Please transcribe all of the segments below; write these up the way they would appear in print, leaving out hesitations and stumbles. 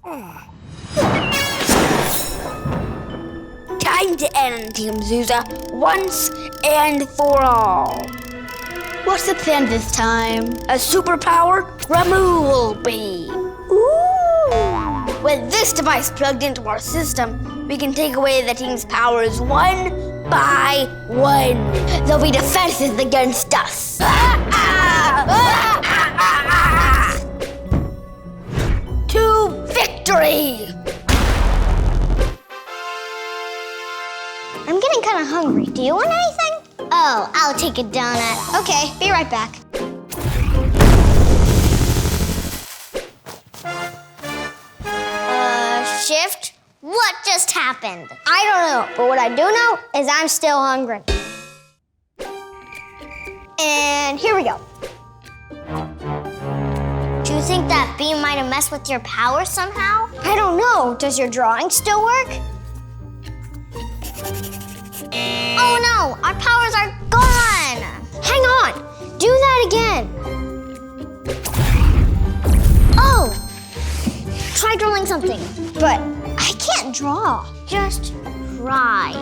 Time to end, Team Zuza, once and for all. What's the plan this time? A superpowered removal beam. Ooh! With this device plugged into our system, we can take away the team's powers one by one. There'll be defenses against us. To victory! I'm getting kind of hungry. Do you want anything? Oh, I'll take a donut. Okay, be right back. Shift? What just happened? I don't know, but what I do know is I'm still hungry. And here we go. Do you think that beam might have messed with your power somehow? I don't know. Does your drawing still work? Oh no, our powers are gone! Hang on, do that again. Oh, try drawing something. But I can't draw. Just try.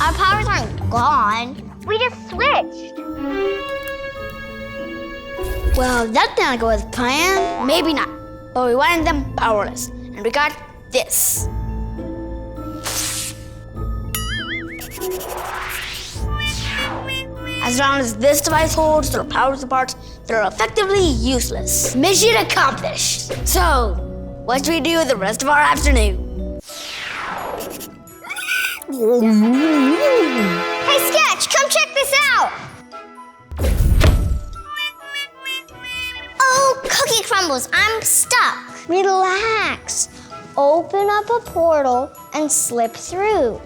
Our powers aren't gone. We just switched. Well, that didn't go as planned. Maybe not, but we wanted them powerless, and we got this. As long as this device holds their powers apart, they're effectively useless. Mission accomplished. So, what should we do the rest of our afternoon? Hey, Sketch, come check this out. Oh, Cookie Crumbles, I'm stuck. Relax. Open up a portal and slip through.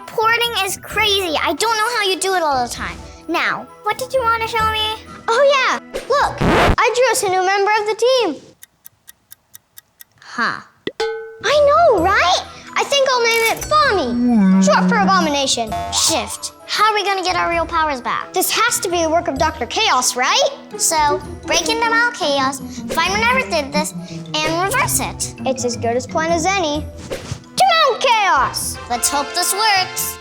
Porting is crazy. I don't know how you do it all the time. Now, what did you want to show me? Oh yeah, look, I drew us a new member of the team. Huh. I know, right? I think I'll name it Bommy, short for abomination. Shift. How are we gonna get our real powers back? This has to be the work of Dr. Chaos, right? So, break into Mount Chaos, find whenever did this, and reverse it. It's as good a plan as any. To Mount Chaos! Let's hope this works.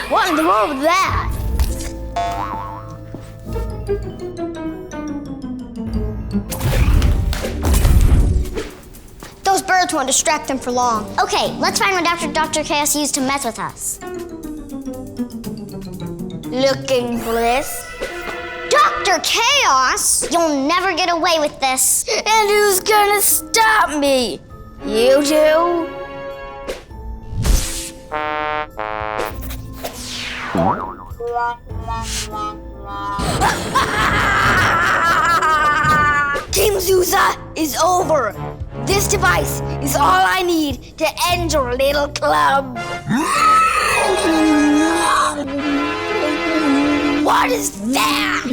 What in the world was that? Those birds won't distract them for long. Okay, let's find what Dr. Chaos used to mess with us. Looking for this? Dr. Chaos? You'll never get away with this. And who's gonna stop me? You two? Team Zuza is over. This device is all I need to end your little club. What is that?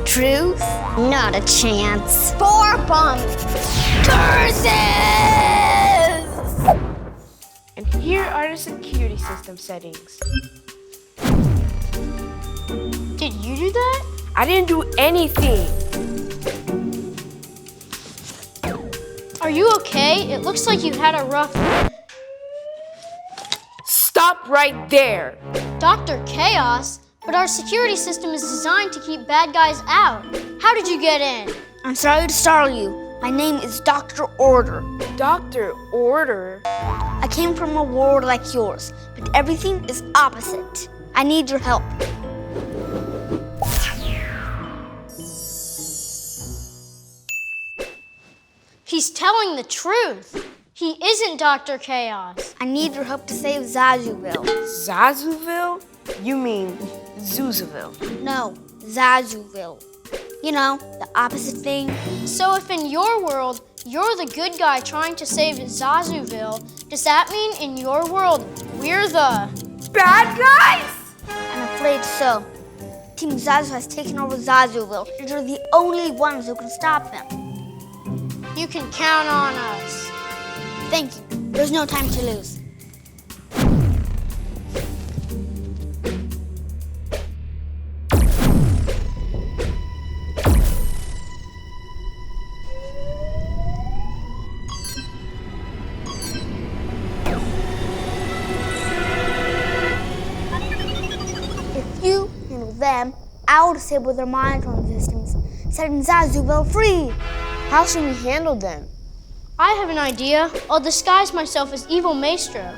Truth? Not a chance. 4 bombs. Curses! And here are the security system settings. Did you do that? I didn't do anything. Are you okay? It looks like you had a rough... Stop right there. Dr. Chaos? But our security system is designed to keep bad guys out. How did you get in? I'm sorry to startle you. My name is Dr. Order. Dr. Order? I came from a world like yours, but everything is opposite. I need your help. He's telling the truth. He isn't Dr. Chaos. I need your help to save Zuzaaville. Zuzaaville? You mean Zuzaaville? No, Zuzaaville. You know, the opposite thing. So if in your world, you're the good guy trying to save Zuzaaville, does that mean in your world, we're the Bad guys? I'm afraid so. Team Zazu has taken over Zuzaaville, and they're the only ones who can stop them. You can count on us. Thank you. There's no time to lose. If you handle them, I'll disable their monitoring systems, setting Zuzaaville free. How should we handle them? I have an idea. I'll disguise myself as Evil Maestro.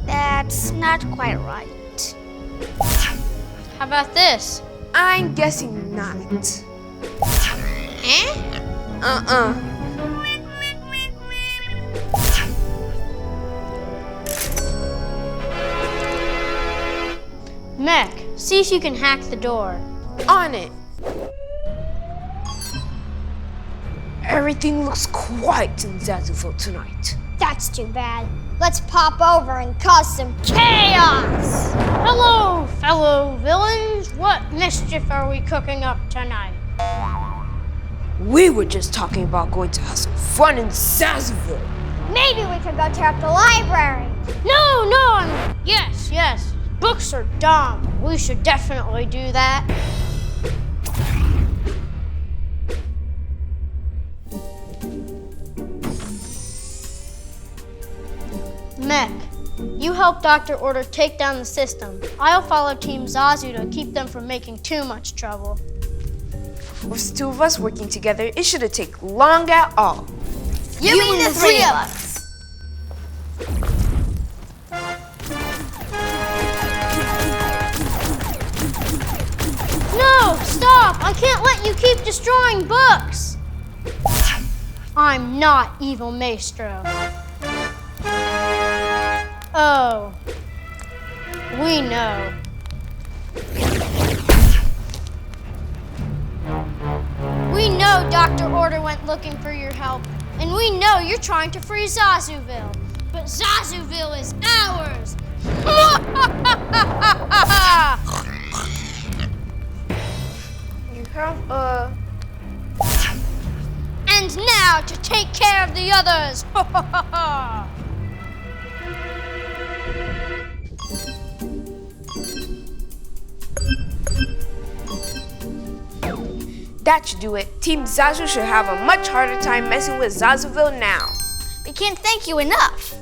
That's not quite right. How about this? I'm guessing not. Eh? Mech, see if you can hack the door. On it. Everything looks quiet in Zuzaaville tonight. That's too bad. Let's pop over and cause some chaos! Hello, fellow villains. What mischief are we cooking up tonight? We were just talking about going to have some fun in Zuzaaville. Maybe we could go tear up the library. No, yes. Books are dumb. We should definitely do that. Mech, you help Dr. Order take down the system. I'll follow Team Zazu to keep them from making too much trouble. With two of us working together, it shouldn't take long at all. You mean the three of us? No, stop! I can't let you keep destroying books! I'm not Evil Maestro. Oh, we know. We know Dr. Order went looking for your help, and we know you're trying to free Zuzaaville. But Zuzaaville is ours! You have, And now to take care of the others! That should do it. Team Zazu should have a much harder time messing with Zuzaaville now. We can't thank you enough.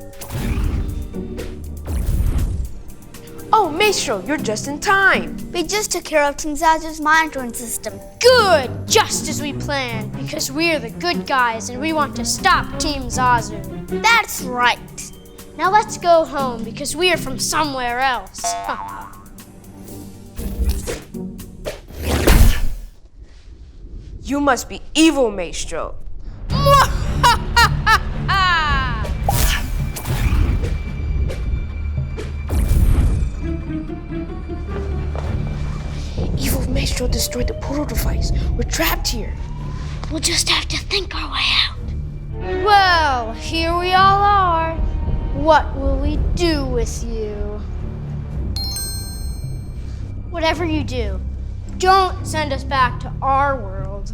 Oh, Maestro, you're just in time. We just took care of Team Zazu's monitoring system. Good! Just as we planned, because we're the good guys and we want to stop Team Zazu. That's right. Now let's go home because we are from somewhere else. You must be Evil Maestro. Evil Maestro destroyed the portal device. We're trapped here. We'll just have to think our way out. Well, here we all are. What will we do with you? Whatever you do, don't send us back to our world.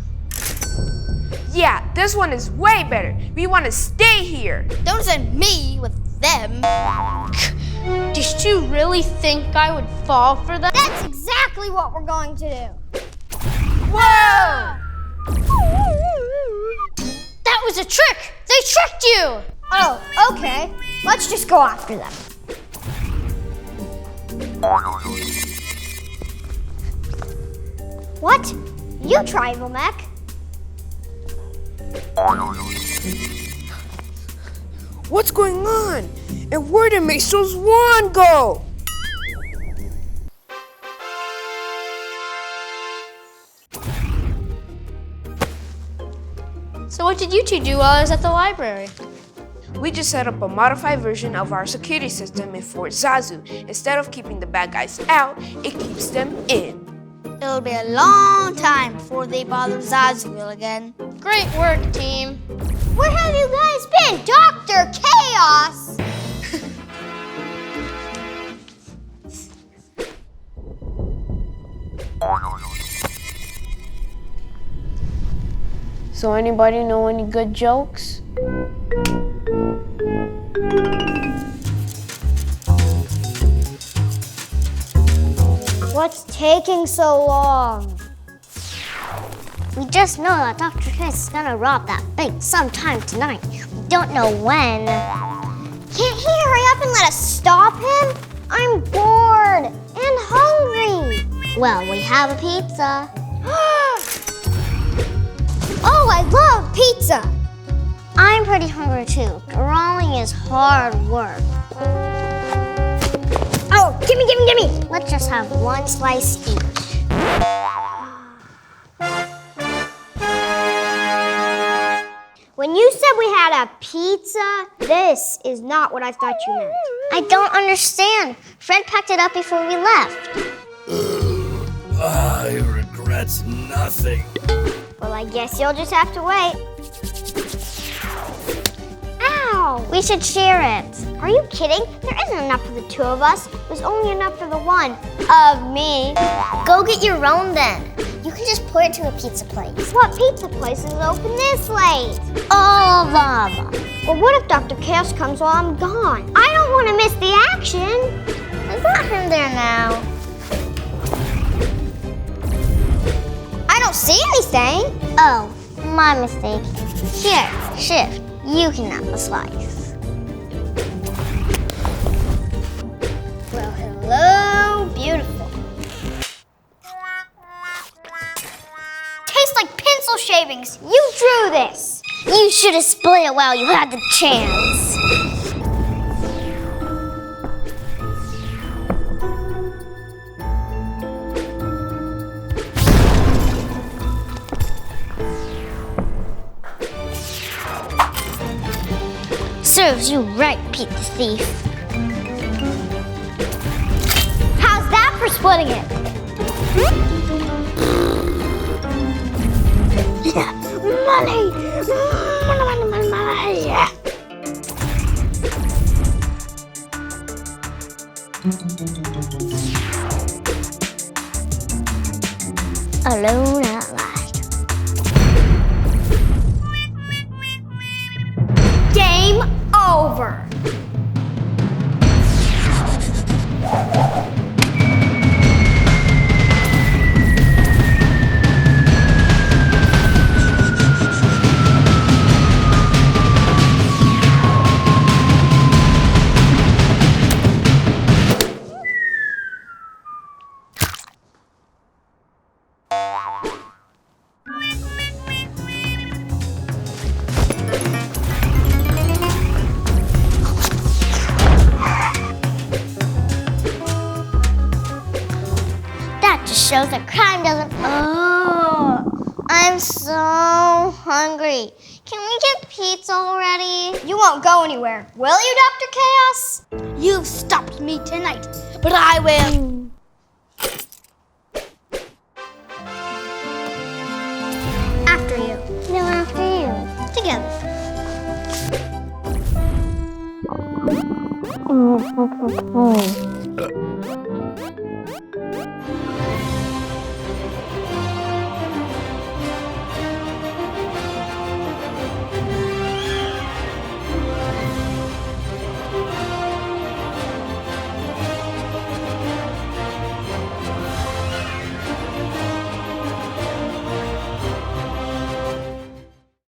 Yeah, this one is way better. We want to stay here. Don't send me with them. Did you really think I would fall for that? That's exactly what we're going to do. Whoa! That was a trick! They tricked you! Oh, okay. Let's just go after them. What? You try, Evil Mech. What's going on? And where did Maestro's wand go? So what did you two do while I was at the library? We just set up a modified version of our security system in Fort Zazu. Instead of keeping the bad guys out, it keeps them in. It'll be a long time before they bother Zuzaaville again. Great work, team. Where have you guys been, Dr. Chaos? So anybody know any good jokes? What's taking so long? We just know that Dr. Chaos is gonna rob that bank sometime tonight. We don't know when. Can't he hurry up and let us stop him? I'm bored and hungry. Well, we have a pizza. Oh, I love pizza. I'm pretty hungry too. Drawing is hard work. Oh, gimme. Let's just have one slice each. When you said we had a pizza, this is not what I thought you meant. I don't understand. Fred packed it up before we left. I regret nothing. Well, I guess you'll just have to wait. Ow! We should share it. Are you kidding? There isn't enough for the two of us. There's only enough for the one of me. Go get your own then. You can just put it to a pizza place. What pizza place is open this late? All of them. Well, what if Dr. Chaos comes while I'm gone? I don't want to miss the action. Is that him there now? I don't see anything. Oh, my mistake. Here, Shift. You can have a slice. Well, hello, beautiful. Tastes like pencil shavings. You drew this. You should have split it while you had the chance. Serves you right, Pete the Thief. How's that for splitting it? Money! Alone at last. Game over. Shows that crime doesn't. Oh, I'm so hungry. Can we get pizza already? You won't go anywhere, will you, Dr. Chaos? You've stopped me tonight, but I will. After you. No, after you. Together.